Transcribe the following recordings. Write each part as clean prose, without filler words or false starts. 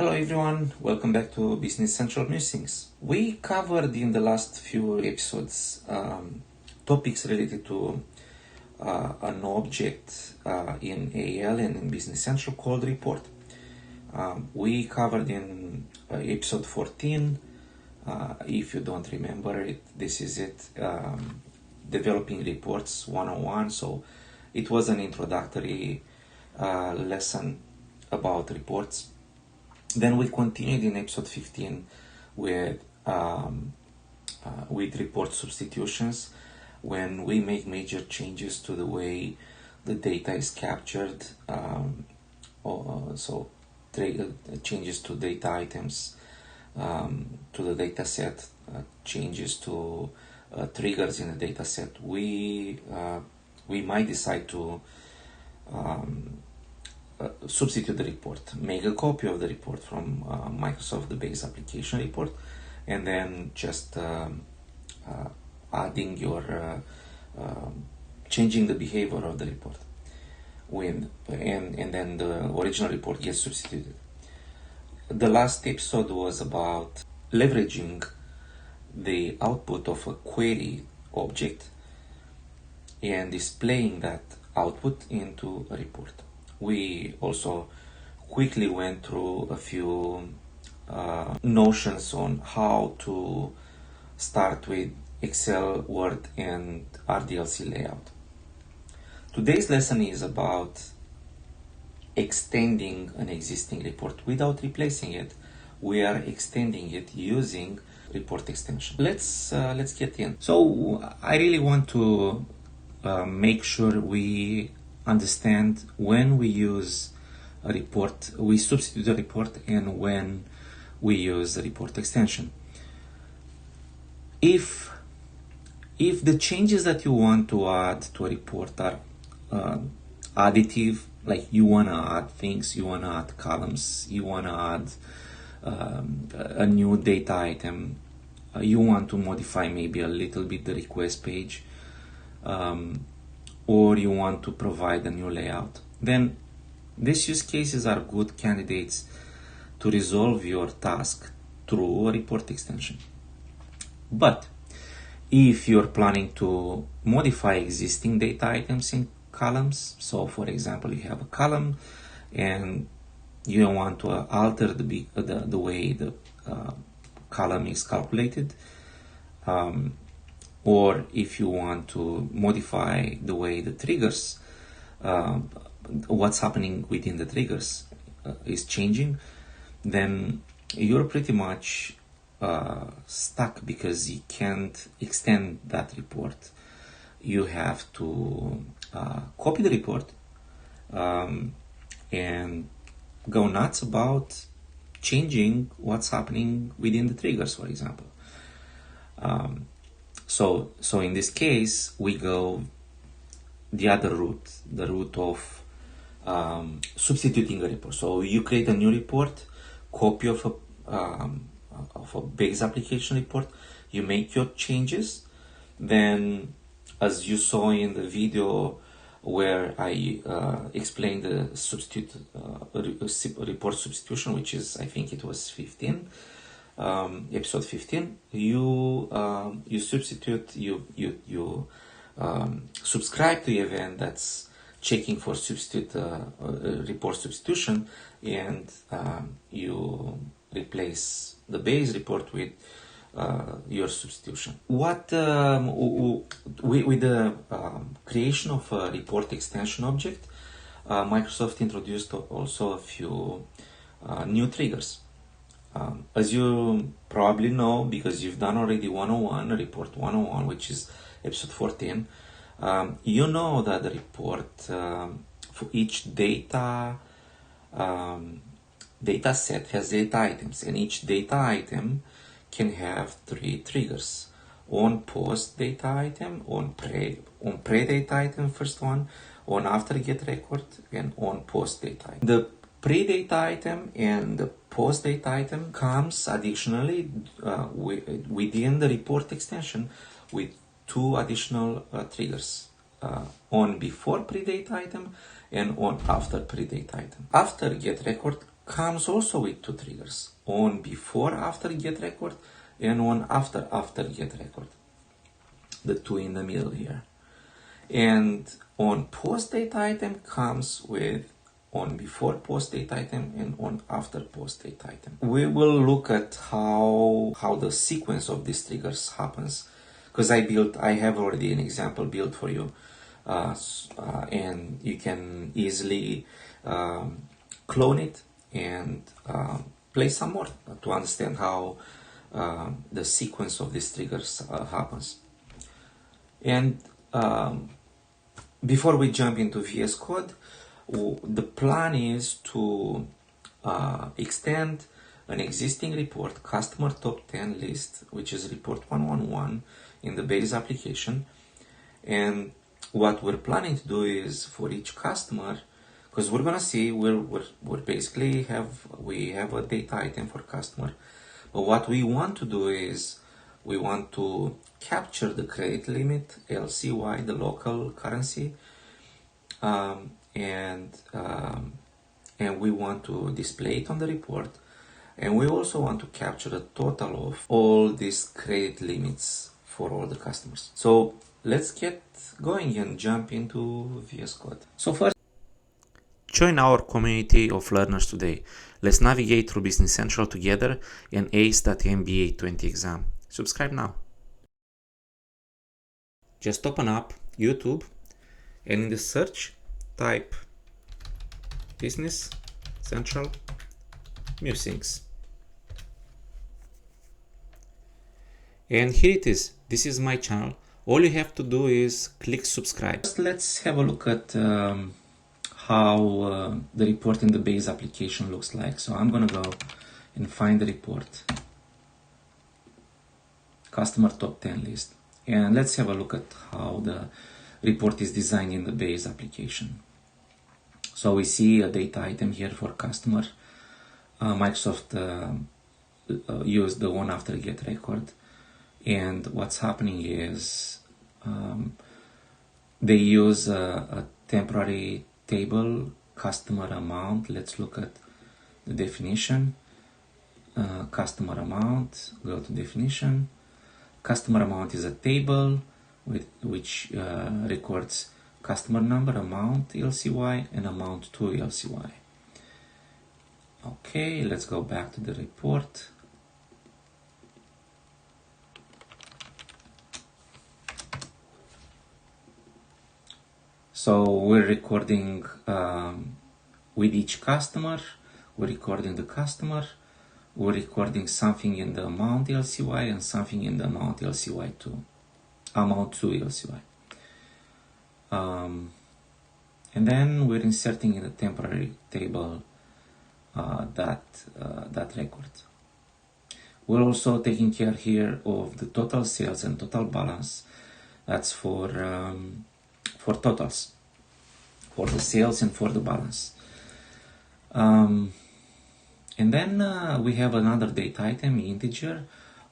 Hello everyone, welcome back to Business Central Musings. We covered in the last few episodes topics related to an object in AL and in Business Central called report. We covered in episode 14, if you don't remember it, this is it, developing reports 101. So it was an introductory lesson about reports. Then we continued in episode 15 with report substitutions, when we make major changes to the way the data is captured, changes to data items, to the data set, changes to triggers in the data set. We might decide to substitute the report, make a copy of the report from Microsoft, the base application report, and then just adding your changing the behavior of the report and then the original report gets substituted. The last episode was about leveraging the output of a query object and displaying that output into a report. We also quickly went through a few notions on how to start with Excel, Word, and RDLC layout. Today's lesson is about extending an existing report without replacing it. We are extending it using report extension. Let's get in. So I really want to make sure we understand when we use a report, we substitute a report, and when we use a report extension. If the changes that you want to add to a report are additive, like you want to add things, you want to add columns, you want to add a new data item, you want to modify maybe a little bit the request page, or you want to provide a new layout, then these use cases are good candidates to resolve your task through a report extension. But if you're planning to modify existing data items in columns, so for example you have a column and you want to alter the way the column is calculated, or if you want to modify the way the triggers, what's happening within the triggers is changing, then you're pretty much stuck because you can't extend that report. You have to copy the report and go nuts about changing what's happening within the triggers, for example. So in this case, we go the other route, the route of substituting a report. So you create a new report, copy of a base application report, you make your changes, then as you saw in the video where I explained the report substitution, which is, I think it was 15, episode 15, you substitute, you subscribe to the event that's checking for report substitution, and you replace the base report with your substitution. With the creation of a report extension object, Microsoft introduced also a few new triggers. As you probably know, because you've done already 101, report 101, which is episode 14, you know that the report for each data set has data items, and each data item can have 3 triggers: on post data item, on pre data item, first one, on after get record, and on post data item. The pre data item and the post data item comes additionally within the report extension with 2 additional triggers: on before pre data item and on after pre data item. After get record comes also with two triggers, on before after get record and on after get record, the two in the middle here. And on post date item comes with on before post date item and on after post date item. We will look at how the sequence of these triggers happens, because I have already an example built for you, and you can easily clone it and play some more to understand how the sequence of these triggers happens. And before we jump into VS Code, the plan is to extend an existing report, customer top 10 list, which is report 111 in the base application. And what we're planning to do is for each customer, because we're gonna see we're basically we have a data item for customer, but what we want to do is we want to capture the credit limit, LCY, the local currency, and we want to display it on the report, and we also want to capture the total of all these credit limits for all the customers. So let's get going and jump into VS Code. So first, join our community of learners today. Let's navigate through Business Central together and ace that MB-820 exam. Subscribe now. Just open up YouTube and in the search type Business Central Musings. And here it is. This is my channel. All you have to do is click subscribe. First, let's have a look at how the report in the base application looks like. So I'm gonna go and find the report, customer top 10 list, and let's have a look at how the report is designed in the base application. So we see a data item here for customer. Microsoft used the one after get record, and what's happening is they use a temporary table, customer amount. Let's look at the definition. Customer amount, go to definition. Customer amount is a table which records customer number, amount LCY, and amount to LCY. Okay, let's go back to the report. So we're recording with each customer, we're recording the customer, we're recording something in the amount LCY and something in the amount LCY to amount to LCY. And then we're inserting in the temporary table that record. We're also taking care here of the total sales and total balance. That's for totals, for the sales and for the balance. And then we have another data item, integer,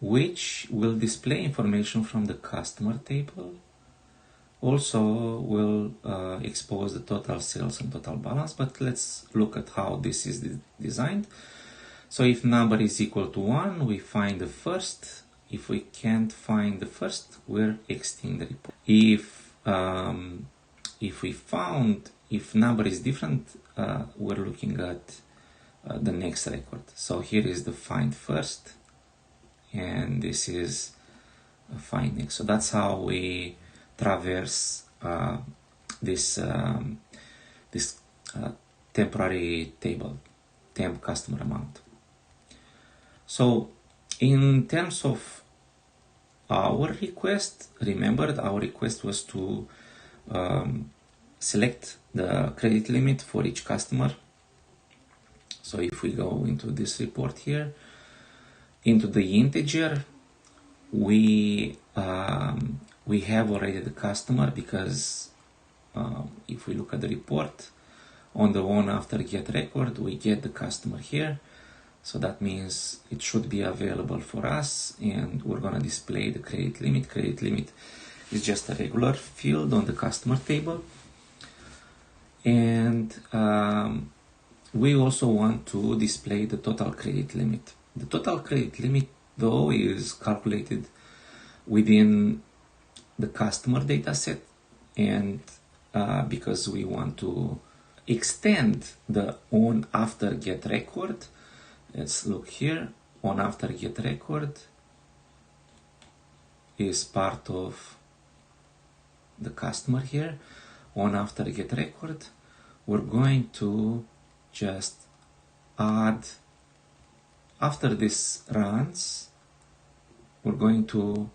which will display information from the customer table. Also will expose the total sales and total balance, but let's look at how this is designed. So if number is equal to 1, we find the first. If we can't find the first, we're exiting the report. If number is different, we're looking at the next record. So here is the find first, and this is find next. So that's how we traverse this temporary table, temp customer amount. So in terms of our request, remember our request was to select the credit limit for each customer. So if we go into this report here, into the integer, we have already the customer, because if we look at the report on the one after get record, we get the customer here. So that means it should be available for us, and we're gonna display the credit limit. Credit limit is just a regular field on the customer table. And we also want to display the total credit limit. The total credit limit, though, is calculated within the customer data set, and because we want to extend the on after get record, let's look here. On after get record is part of the customer here. On after get record, we're going to just add, after this runs, we're going to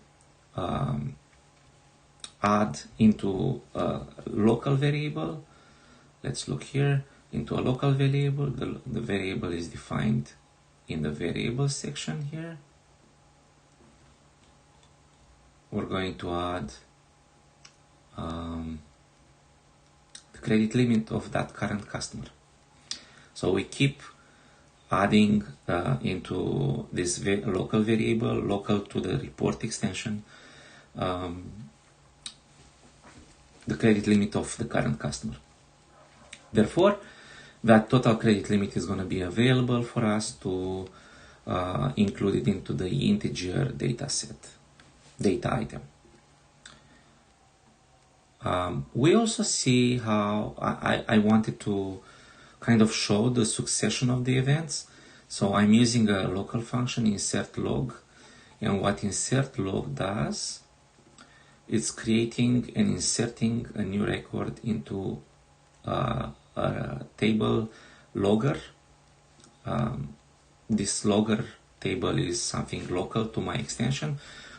add into a local variable. Let's look here into a local variable. The variable is defined in the variables section here. We're going to add the credit limit of that current customer. So we keep adding into this local variable, local to the report extension, the credit limit of the current customer. Therefore, that total credit limit is going to be available for us to include it into the integer data item. We also see how I wanted to kind of show the succession of the events. So I'm using a local function, insert log, and what insert log does, it's creating and inserting a new record into a table logger. This logger table is something local to my extension.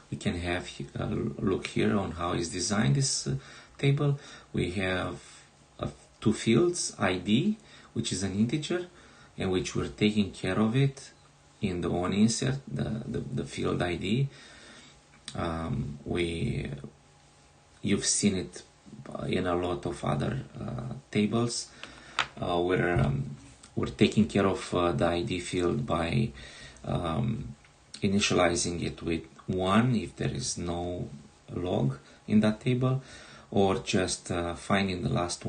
We can have a look here on how is designed this table. We have two fields, ID, which is an integer, and which we're taking care of it in the on insert, the field ID. You've seen it in a lot of other tables where we're taking care of the ID field by initializing it with 1 if there is no log in that table, or just finding the last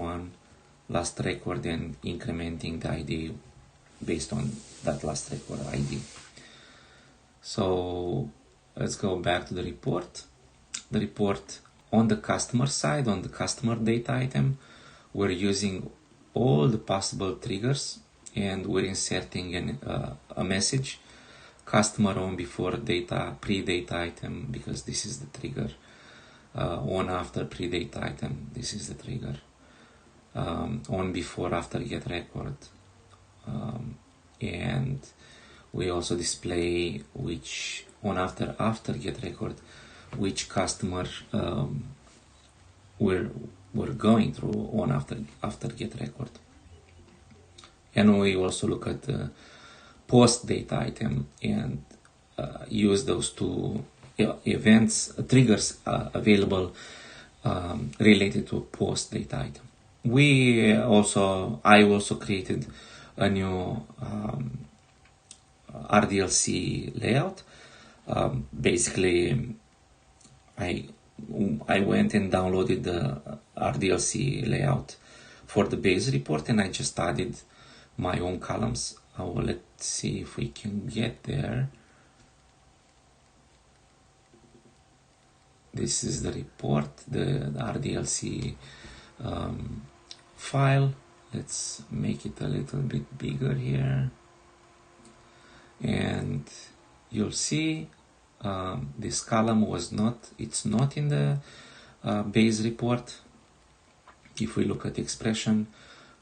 record and incrementing the ID based on that last record ID. So let's go back to the report. The report on the customer side, on the customer data item, we're using all the possible triggers, and we're inserting a message, customer on before data, pre-data item, because this is the trigger, on after pre-data item, this is the trigger, on before after get record, and we also display which on after get record, which customer we're going through on after get record. And we also look at the post data item and use those two events, triggers available related to post data item. I also created a new RDLC layout. Basically, I went and downloaded the RDLC layout for the base report, and I just added my own columns. Let's see if we can get there. This is the report, the RDLC file. Let's make it a little bit bigger here, and you'll see this column it's not in the base report. If we look at the expression,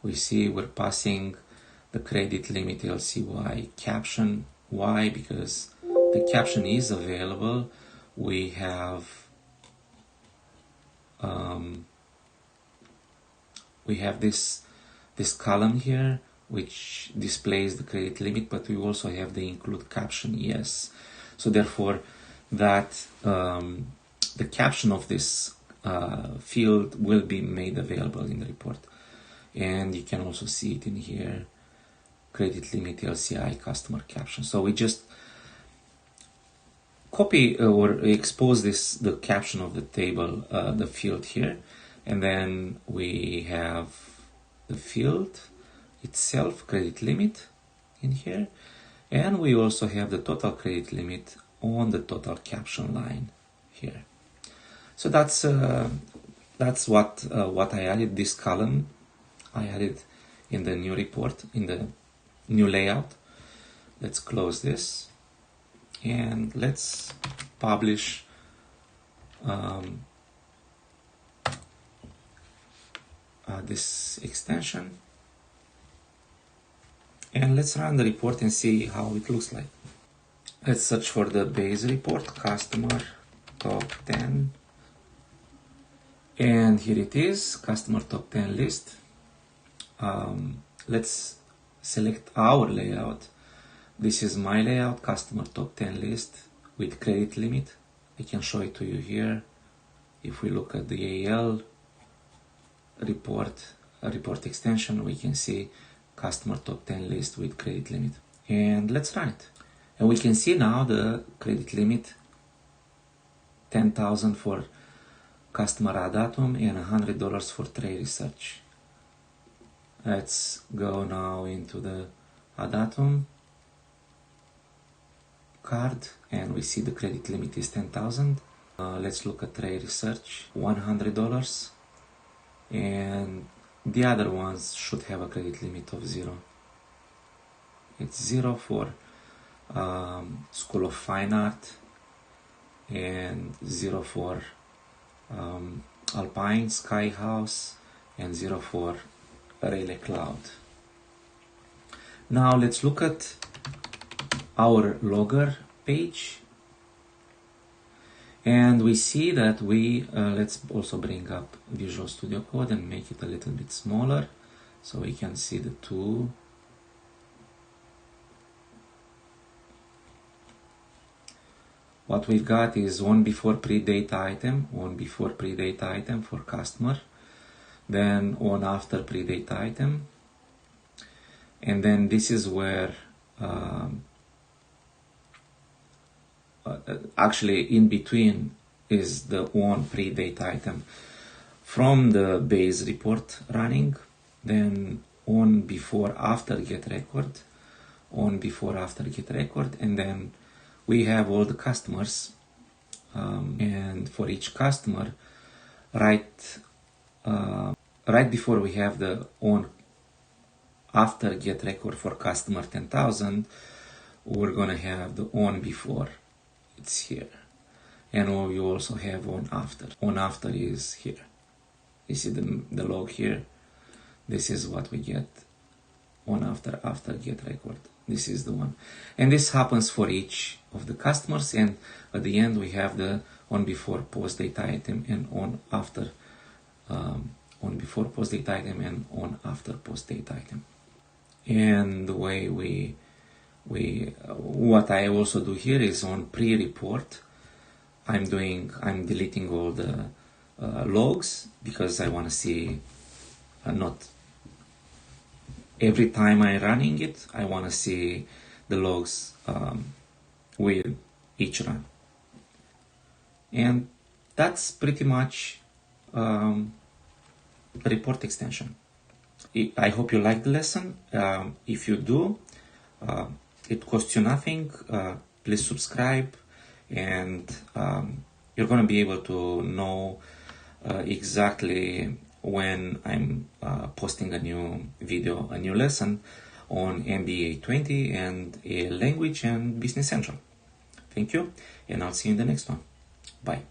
we see we're passing the credit limit LCY caption. Why? Because the caption is available. We have this column here which displays the credit limit, but we also have the include caption, yes. So therefore, that the caption of this field will be made available in the report, and you can also see it in here, credit limit LCI customer caption. So we just copy or expose the caption of the table, the field here, and then we have the field itself, credit limit in here, and we also have the total credit limit on the total caption line here. So that's what I added. This column I added in the new report, in the new layout. Let's close this and let's publish this extension, and let's run the report and see how it looks like. Let's search for the base report, customer top 10, and here it is, customer top 10 list. Let's select our layout. This is my layout, customer top 10 list with credit limit. I can show it to you here. If we look at the AL report extension, we can see customer top 10 list with credit limit. And let's run it. And we can see now the credit limit, 10,000 for customer Additive and $100 for trade research. Let's go now into the Additive card and we see the credit limit is 10,000. Let's look at trade research, $100, and the other ones should have a credit limit of 0. It's 0 for School of Fine Art and 0 for Alpine Sky House and 0 for Relay Cloud. Now let's look at our logger page, and we see that we let's also bring up Visual Studio Code and make it a little bit smaller so we can see the two. What we've got is one before pre-date item, one before pre-date item for customer, then one after pre-date item, and then this is where actually in between is the one pre-date item from the base report running, then on before after get record, on before after get record, and then we have all the customers, and for each customer right before we have the on after get record for customer 10,000, we're gonna have the on before. It's here, and we also have on after. On after is here. You see the log here. This is what we get on after get record. This is the one, and this happens for each of the customers, and at the end we have the on before post date item and on after on before post date item and on after post date item. And the way what I also do here is on pre-report, I'm deleting all the logs because I want to see not every time I'm running it, I want to see the logs with each run. And that's pretty much the report extension. I hope you liked the lesson. If you do, it costs you nothing. Please subscribe, and you're going to be able to know exactly when I'm posting a new video, a new lesson on MB-820 and a language and Business Central. Thank you, and I'll see you in the next one. Bye.